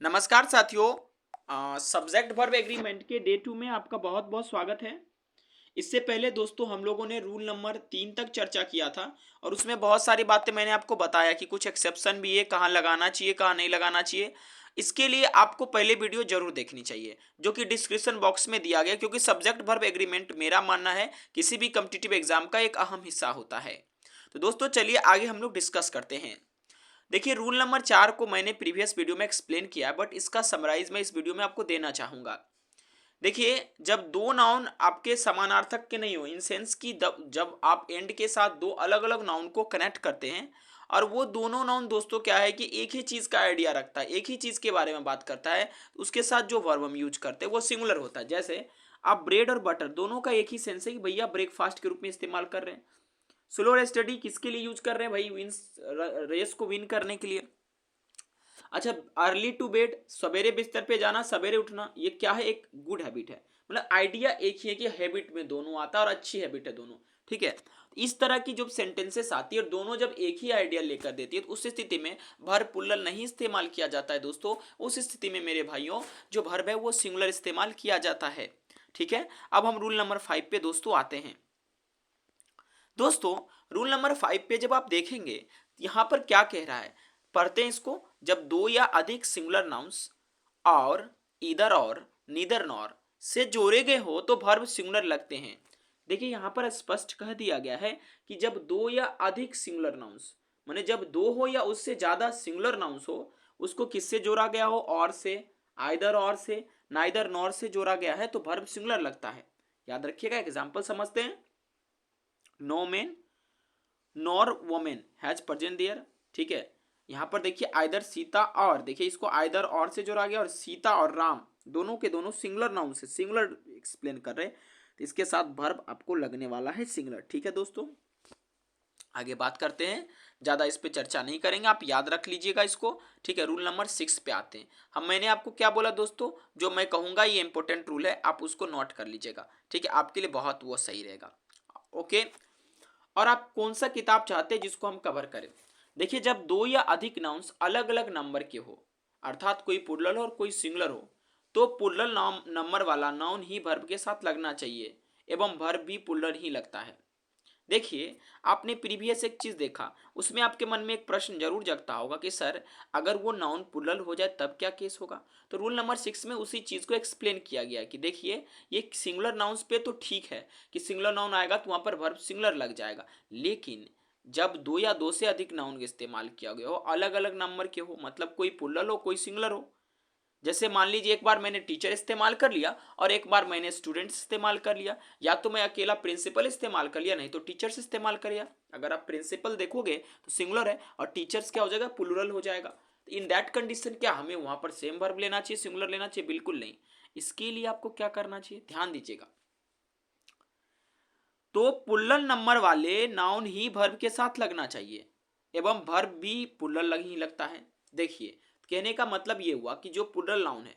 नमस्कार साथियों, subject verb agreement के डे 2 में आपका बहुत बहुत स्वागत है। इससे पहले दोस्तों हम लोगों ने रूल नंबर 3 तक चर्चा किया था और उसमें बहुत सारी बातें मैंने आपको बताया कि कुछ एक्सेप्शन भी है, कहाँ लगाना चाहिए कहाँ नहीं लगाना चाहिए। इसके लिए आपको पहले वीडियो जरूर देखनी चाहिए जो कि डिस्क्रिप्शन बॉक्स में दिया गया, क्योंकि सब्जेक्ट वर्ब एग्रीमेंट मेरा मानना है किसी भी कम्पिटिटिव एग्जाम का एक अहम हिस्सा होता है। तो दोस्तों चलिए आगे हम लोग डिस्कस करते हैं। देखिए, रूल नंबर 4 को मैंने प्रीवियस वीडियो में एक्सप्लेन किया है, बट इसका समराइज मैं इस वीडियो में आपको देना चाहूंगा। देखिए, जब दो नाउन आपके समानार्थक के नहीं हो, इन सेंस कि जब आप एंड के साथ दो अलग अलग नाउन को कनेक्ट करते हैं और वो दोनों नाउन दोस्तों क्या है कि एक ही चीज का आइडिया रखता है, एक ही चीज के बारे में बात करता है, उसके साथ जो वर्ब हम यूज करते हैं वो सिंगुलर होता है। जैसे आप ब्रेड और बटर दोनों का एक ही सेंस है कि भैया ब्रेकफास्ट के रूप में इस्तेमाल कर रहे हैं। स्लो और स्टडी किसके लिए यूज कर रहे हैं भाई? विंस रेस को विन करने के लिए। अच्छा, अर्ली टू बेड, सवेरे बिस्तर पे जाना सवेरे उठना, ये क्या है? एक गुड हैबिट है। मतलब आइडिया एक ही है कि हैबिट में दोनों आता है और अच्छी हैबिट है दोनों। ठीक है, इस तरह की जब सेंटेंसेस आती है और दोनों जब एक ही आइडिया लेकर देती है तो उस स्थिति में भर पुल्लर नहीं इस्तेमाल किया जाता है दोस्तों। उस स्थिति में मेरे भाइयों जो भर्ब है वो सिंगुलर इस्तेमाल किया जाता है। ठीक है, अब हम रूल नंबर 5 पे दोस्तों आते हैं। दोस्तों, रूल नंबर 5 पे जब आप देखेंगे यहां पर क्या कह रहा है, पढ़ते हैं इसको। जब दो या अधिक सिंगुलर नाउन्स और इधर और नीदर नॉर से जोड़े गए हो तो वर्ब सिंगुलर लगते हैं। देखिए, यहां पर स्पष्ट कह दिया गया है कि जब दो या अधिक सिंगुलर नाउन्स, माने जब दो हो या उससे ज्यादा सिंगुलर नाउन्स हो, उसको किससे जोड़ा गया हो? और से, आइदर और से, नाइदर नॉर से जोड़ा गया है तो वर्ब सिंगुलर लगता है। याद रखिएगा, एग्जाम्पल समझते हैं। No man nor women has present there. ठीक है, यहां पर देखिए आइदर सीता और, देखिए इसको आइदर और से जोड़ा गया और सीता और राम दोनों के दोनों सिंगुलर नाउन से सिंगुलर एक्सप्लेन कर रहे हैं, तो इसके साथ वर्ब आपको लगने वाला है सिंगुलर। ठीक है दोस्तों, आगे बात करते हैं। ज्यादा इस पे चर्चा नहीं करेंगे, आप याद रख लीजिएगा इसको। ठीक है, रूल नंबर 6 पे आते हैं हम। मैंने आपको क्या बोला दोस्तों? जो मैं कहूंगा ये इंपॉर्टेंट रूल है, आप उसको नोट कर लीजिएगा। ठीक है, आपके लिए बहुत वो सही रहेगा। ओके, और आप कौन सा किताब चाहते हैं जिसको हम कवर करें? देखिए, जब दो या अधिक नाउन्स अलग अलग नंबर के हो, अर्थात कोई प्लुरल हो और कोई सिंगुलर हो, तो प्लुरल नाम नंबर वाला नाउन ही वर्ब के साथ लगना चाहिए एवं वर्ब भी प्लुरल ही लगता है। देखिए, आपने प्रीवियस एक चीज देखा, उसमें आपके मन में एक प्रश्न जरूर जगता होगा कि सर अगर वो नाउन प्लुरल हो जाए तब क्या केस होगा? तो रूल नंबर 6 में उसी चीज को एक्सप्लेन किया गया है कि देखिए, ये सिंगुलर नाउन्स पे तो ठीक है कि सिंगुलर नाउन आएगा तो वहां पर वर्ब सिंगुलर लग जाएगा, लेकिन जब दो या दो से अधिक नाउन का इस्तेमाल किया गया हो, अलग अलग नंबर के हो, मतलब कोई प्लुरल हो कोई सिंगुलर हो। जैसे मान लीजिए एक बार मैंने टीचर इस्तेमाल कर लिया और एक बार मैंने स्टूडेंट्स इस्तेमाल कर लिया, या तो मैं अकेला प्रिंसिपल इस्तेमाल कर लिया, नहीं तो टीचर्स इस्तेमाल कर लिया। अगर आप प्रिंसिपल देखोगे तो सिंगुलर है और टीचर्स क्या हो जाएगा? प्लुरल हो जाएगा। इन दैट कंडीशन क्या हमें वहां पर सेम वर्ब लेना चाहिए, सिंगुलर लेना चाहिए? बिल्कुल नहीं। इसके लिए आपको क्या करना चाहिए, ध्यान दीजिएगा। तो प्लुरल नंबर वाले नाउन ही वर्ब के साथ लगना चाहिए एवं वर्ब भी प्लुरल लग ही लगता है। देखिए, कहने का मतलब ये हुआ कि जो प्लुरल नाउन है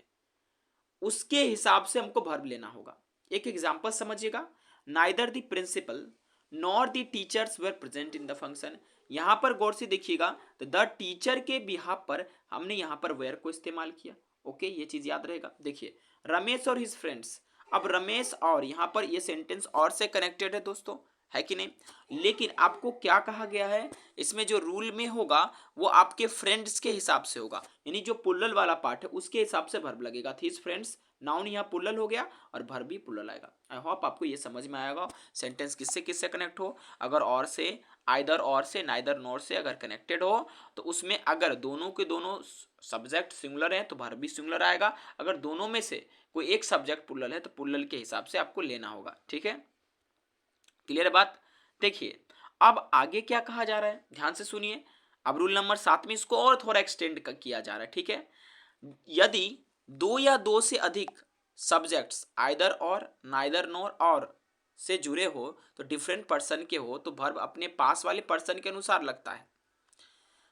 उसके हिसाब से हमको वर्ब लेना होगा। एक एग्जांपल समझिएगा, neither the principal nor the teachers were present in the function. यहां पर गौर से देखिएगा, तो द टीचर के बिहाफ पर हमने यहां पर वेयर को इस्तेमाल किया। ओके, ये चीज याद रहेगा। देखिए, रमेश और हिज फ्रेंड्स, अब रमेश और यहां पर ये सेंटेंस और से कनेक्टेड है दोस्तों, है कि नहीं? लेकिन आपको क्या कहा गया है, इसमें जो रूल में होगा वो आपके फ्रेंड्स के हिसाब से होगा, यानी जो पुल्लल वाला पार्ट है उसके हिसाब से वर्ब लगेगा। हिज फ्रेंड्स नाउन यहाँ पुल्लल हो गया और वर्ब भी पुल्लल आएगा। आई होप आपको ये समझ में आएगा सेंटेंस किससे किससे कनेक्ट हो। अगर और से, आइदर और से, नाइदर नॉर से अगर कनेक्टेड हो तो उसमें अगर दोनों के दोनों सब्जेक्ट सिंगुलर है तो वर्ब भी सिंगुलर आएगा। अगर दोनों में से कोई एक सब्जेक्ट पुल्लल है तो पुल्लल के हिसाब से आपको लेना होगा। ठीक है, क्लियर है बात? देखिए, अब आगे क्या कहा जा रहा है, ध्यान से सुनिए। अब रूल नंबर 7 में इसको और थोड़ा एक्सटेंड किया जा रहा है। ठीक है, यदि दो या दो से अधिक सब्जेक्ट्स आइदर और, नाइदर नॉर और से जुड़े हो तो डिफरेंट पर्सन के हो तो वर्ब अपने पास वाले पर्सन के अनुसार लगता है।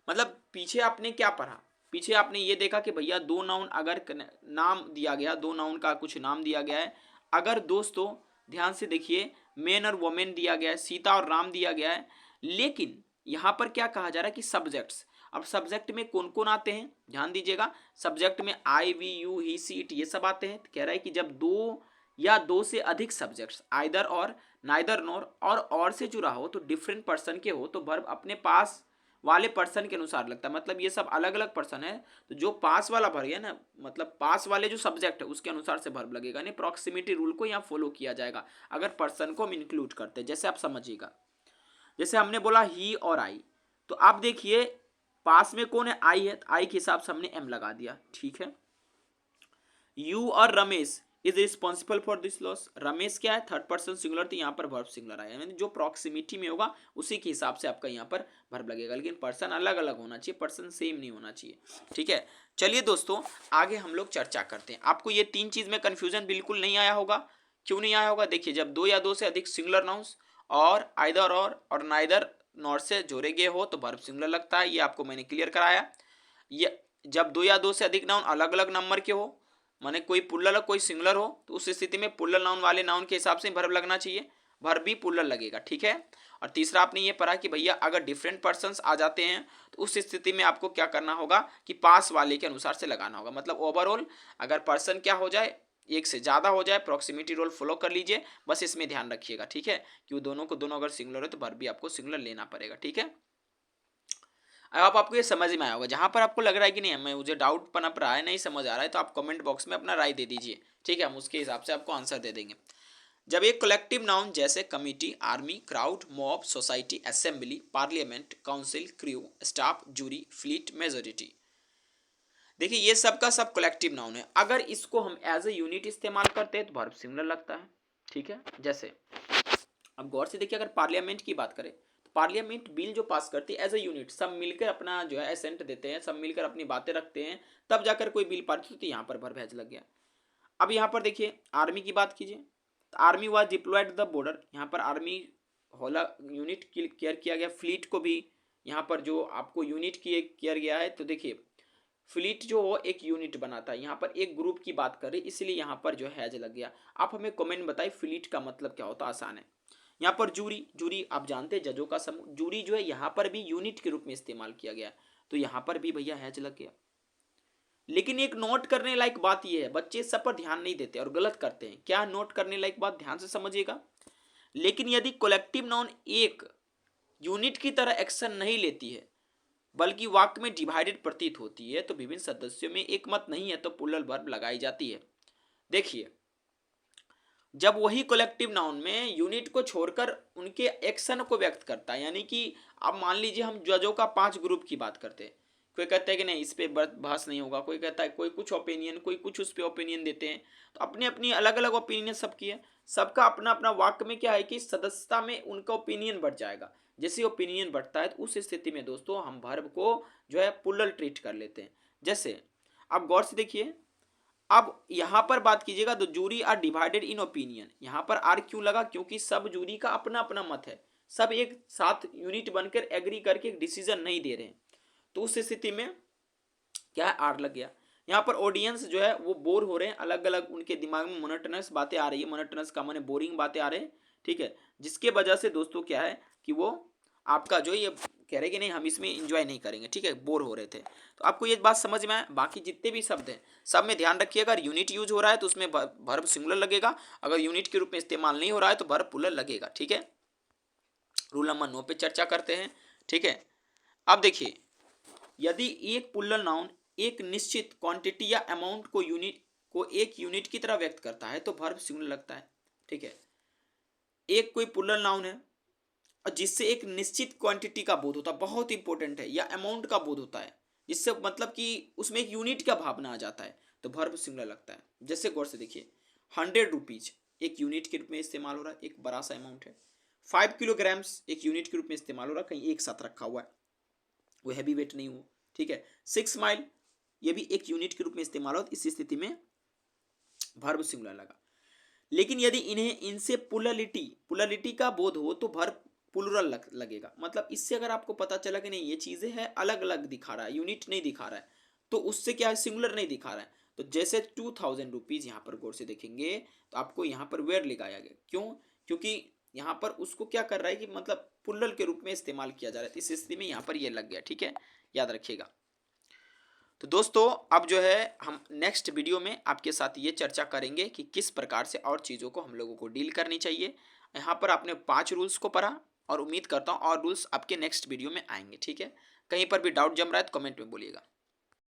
मतलब पीछे आपने क्या पढ़ा? पीछे आपने ये देखा कि भैया दो नाउन अगर नाम दिया गया, दो नाउन का कुछ नाम दिया गया है, अगर दोस्तों ध्यान से देखिए, मैन और वोमेन दिया गया है, सीता और राम दिया गया है, लेकिन यहां पर क्या कहा जा रहा है कि सब्जेक्ट्स अब सब्जेक्ट में कौन कौन आते हैं ध्यान दीजिएगा, सब्जेक्ट में I, we, you, he, she, it ये सब आते हैं। कह रहा है कि जब दो या दो से अधिक सब्जेक्ट्स आइदर और, नाइदर नॉर और से जुड़ा हो तो डिफरेंट पर्सन के हो तो वर्ब अपने पास वाले पर्सन के अनुसार लगता है। मतलब ये सब अलग अलग पर्सन है तो जो पास वाला वर्ब है ना, मतलब पास वाले जो सब्जेक्ट है उसके अनुसार से वर्ब लगेगा। नहीं, प्रॉक्सिमिटी रूल को यहाँ फॉलो किया जाएगा अगर पर्सन को हम इंक्लूड करते हैं। जैसे आप समझिएगा, जैसे हमने बोला ही और आई, तो आप देखिए पास में कौन है, आई है, तो आई के हिसाब से हमने एम लगा दिया, ठीक है। यू और Ramesh is responsible for this loss, Ramesh क्या है, थर्ड पर्सन सिंगुलर, तो यहाँ पर वर्ब सिंगुलर आया, यानी जो प्रॉक्सिमिटी में होगा उसी के हिसाब से आपका यहाँ पर वर्ब लगेगा। लेकिन पर्सन अलग अलग होना चाहिए, पर्सन सेम नहीं होना चाहिए, ठीक है। चलिए दोस्तों आगे हम लोग चर्चा करते हैं। आपको ये तीन चीज में कंफ्यूजन बिल्कुल नहीं आया होगा, क्यों नहीं आया होगा, देखिए जब दो या दो से अधिक सिंगुलर नाउन्स और आइदर और नाइदर नॉर से जोड़े गए हो तो वर्ब सिंगुलर लगता है, ये आपको मैंने क्लियर कराया। ये जब दो या दो से अधिक नाउन अलग अलग नंबर के हो, माने कोई प्लुरल कोई सिंगुलर हो, तो उस स्थिति में प्लुरल नाउन वाले नाउन के हिसाब से वर्ब लगना चाहिए, वर्ब भी प्लुरल लगेगा, ठीक है। और तीसरा आपने ये पढ़ा कि भैया अगर डिफरेंट पर्सन्स आ जाते हैं तो उस स्थिति में आपको क्या करना होगा कि पास वाले के अनुसार से लगाना होगा। मतलब ओवरऑल अगर पर्सन क्या हो जाए, एक से ज़्यादा हो जाए, प्रॉक्सिमिटी रूल फॉलो कर लीजिए, बस इसमें ध्यान रखिएगा, ठीक है, कि वो दोनों को दोनों अगर सिंगुलर है तो वर्ब भी आपको सिंगुलर लेना पड़ेगा, ठीक है। अब आपको ये समझ में आया होगा। जहां पर आपको लग रहा है कि नहीं मैं मुझे डाउट पनप रहा है, नहीं समझ आ रहा है, तो आप कमेंट बॉक्स में अपना राय दे दीजिए, ठीक है, हम उसके हिसाब से आपको आंसर दे देंगे। जब एक कलेक्टिव नाउन जैसे committee, army, crowd, mob, society, assembly, parliament, council, crew, staff, jury, fleet, majority, देखिए ये सब का सब कलेक्टिव नाउन है। अगर इसको हम एज ए यूनिट इस्तेमाल करते हैं तो वर्ब सिंगुलर लगता है, ठीक है। जैसे अब गौर से देखिए, अगर पार्लियामेंट की बात करें तो पार्लियामेंट बिल जो पास करती है एज ए यूनिट, सब मिलकर अपना जो है एसेंट देते हैं, सब मिलकर अपनी बातें रखते हैं, तब जाकर कोई बिल पास होती है, यहाँ पर वर्ब हैज लग गया। अब यहाँ पर देखिए आर्मी की बात कीजिए तो army was deployed the border, यहाँ पर आर्मी होला यूनिट केयर किया गया, फ्लीट को भी यहाँ पर जो आपको यूनिट किया गया है, तो देखिए फ्लीट जो हो एक यूनिट बनाता है, यहाँ पर एक ग्रुप की बात करें इसलिए यहाँ पर जो हैज लग गया। आप हमें कमेंट बताइए फ्लीट का मतलब क्या होता है, आसान है। यहाँ पर जूरी, जूरी आप जानते हैं जजों का समूह, जूरी जो है यहाँ पर भी यूनिट के रूप में इस्तेमाल किया गया, तो यहाँ पर भी भैया हैज लग गया। लेकिन एक नोट करने लायक बात यह है, बच्चे सब पर ध्यान नहीं देते और गलत करते हैं। क्या नोट करने लायक बात, ध्यान से समझिएगा। लेकिन यदि कलेक्टिव नाउन एक यूनिट की तरह एक्शन नहीं लेती है बल्कि वाक्य में डिवाइडेड प्रतीत होती है तो विभिन्न सदस्यों में एक मत नहीं है तो प्लुरल वर्ब लगाई जाती है। देखिए जब वही कलेक्टिव नाउन में यूनिट को छोड़कर उनके एक्शन को व्यक्त करता है, यानी कि अब मान लीजिए हम जजों का 5 ग्रुप की बात करते हैं, कोई कहता है कि नहीं इस पे बहस नहीं होगा, कोई कहता है कोई कुछ ओपिनियन, कोई कुछ उस पर ओपिनियन देते हैं, तो अपनी अपनी अलग अलग ओपिनियन सबकी है, सबका अपना अपना वाक्य में क्या है कि सदस्यता में उनका ओपिनियन बढ़ जाएगा। जैसे ओपिनियन बढ़ता है तो उस स्थिति में दोस्तों हम वर्ब को जो है प्लुरल ट्रीट कर लेते हैं। जैसे आप गौर से देखिए, अब यहां पर बात कीजिएगा तो jury are divided in opinion, यहां पर आर क्यों लगा, क्योंकि सब जूरी का अपना अपना मत है, सब एक साथ यूनिट बनकर एग्री करके एक डिसीजन नहीं दे रहे हैं, तो उस स्थिति में क्या है आर लग गया। यहाँ पर ऑडियंस जो है वो बोर हो रहे हैं, अलग अलग उनके दिमाग में मोनोटोनस बातें आ रही है, मोनोटोनस का माने बोरिंग बातें आ रहे हैं, ठीक है, जिसके वजह से दोस्तों क्या है कि वो आपका जो ये कह रहे कि नहीं हम इसमें इंजॉय नहीं करेंगे, ठीक है, बोर हो रहे थे। तो आपको ये बात समझ में आए, बाकी जितने भी शब्द हैं सब में ध्यान रखिएगा, अगर यूनिट यूज हो रहा है तो उसमें वर्ब सिंगुलर लगेगा, अगर यूनिट के रूप में इस्तेमाल नहीं हो रहा है तो वर्ब प्लुरल लगेगा, ठीक है। रूल नंबर 9 पे चर्चा करते हैं, ठीक है। अब देखिए यदि एक प्लुरल नाउन एक निश्चित क्वांटिटी या अमाउंट को एक यूनिट की तरह व्यक्त करता है तो वर्ब सिंगुलर लगता है, ठीक है। एक कोई प्लुरल नाउन है और जिससे एक निश्चित क्वांटिटी का बोध होता है, बहुत इंपॉर्टेंट है, या अमाउंट का बोध होता है, जिससे मतलब कि उसमें एक यूनिट का भावना आ जाता है तो वर्ब सिंगुलर लगता है। जैसे गौर से देखिए 100 रुपीज एक यूनिट के रूप में इस्तेमाल हो रहा है, एक बड़ा सा अमाउंट है। 5 किलोग्राम्स एक यूनिट के रूप में इस्तेमाल हो रहा है, कहीं एक साथ रखा हुआ है, वो हैवी वेट नहीं हो, ठीक है। 6 माइल ये भी एक यूनिट के रूप में इस्तेमाल हो, इस स्थिति में वर्ब सिंगुलर लगा। लेकिन यदि इन्हें इनसे पुलरिटी का बोध हो तो वर्ब प्लुरल लगेगा। मतलब इससे अगर आपको पता चला कि नहीं ये चीजें हैं अलग अलग दिखा रहा है, यूनिट नहीं दिखा रहा है, तो उससे क्या है सिंगुलर नहीं दिखा रहा है। तो जैसे 2000 रुपीज यहाँ पर गौर से देखेंगे तो आपको यहाँ पर वेयर लगाया गया, क्यों, क्योंकि यहाँ पर उसको क्या कर रहा है कि मतलब प्लुरल के रूप में इस्तेमाल किया जा रहा है, इस स्थिति में यहाँ पर ये लग गया, ठीक है। याद रखिएगा। तो दोस्तों अब जो है हम नेक्स्ट वीडियो में आपके साथ ये चर्चा करेंगे कि किस प्रकार से और चीज़ों को हम लोगों को डील करनी चाहिए। यहाँ पर आपने 5 रूल्स को पढ़ा और उम्मीद करता हूँ और रूल्स आपके नेक्स्ट वीडियो में आएंगे। ठीक है, कहीं पर भी डाउट जम रहा है तो कमेंट में बोलिएगा।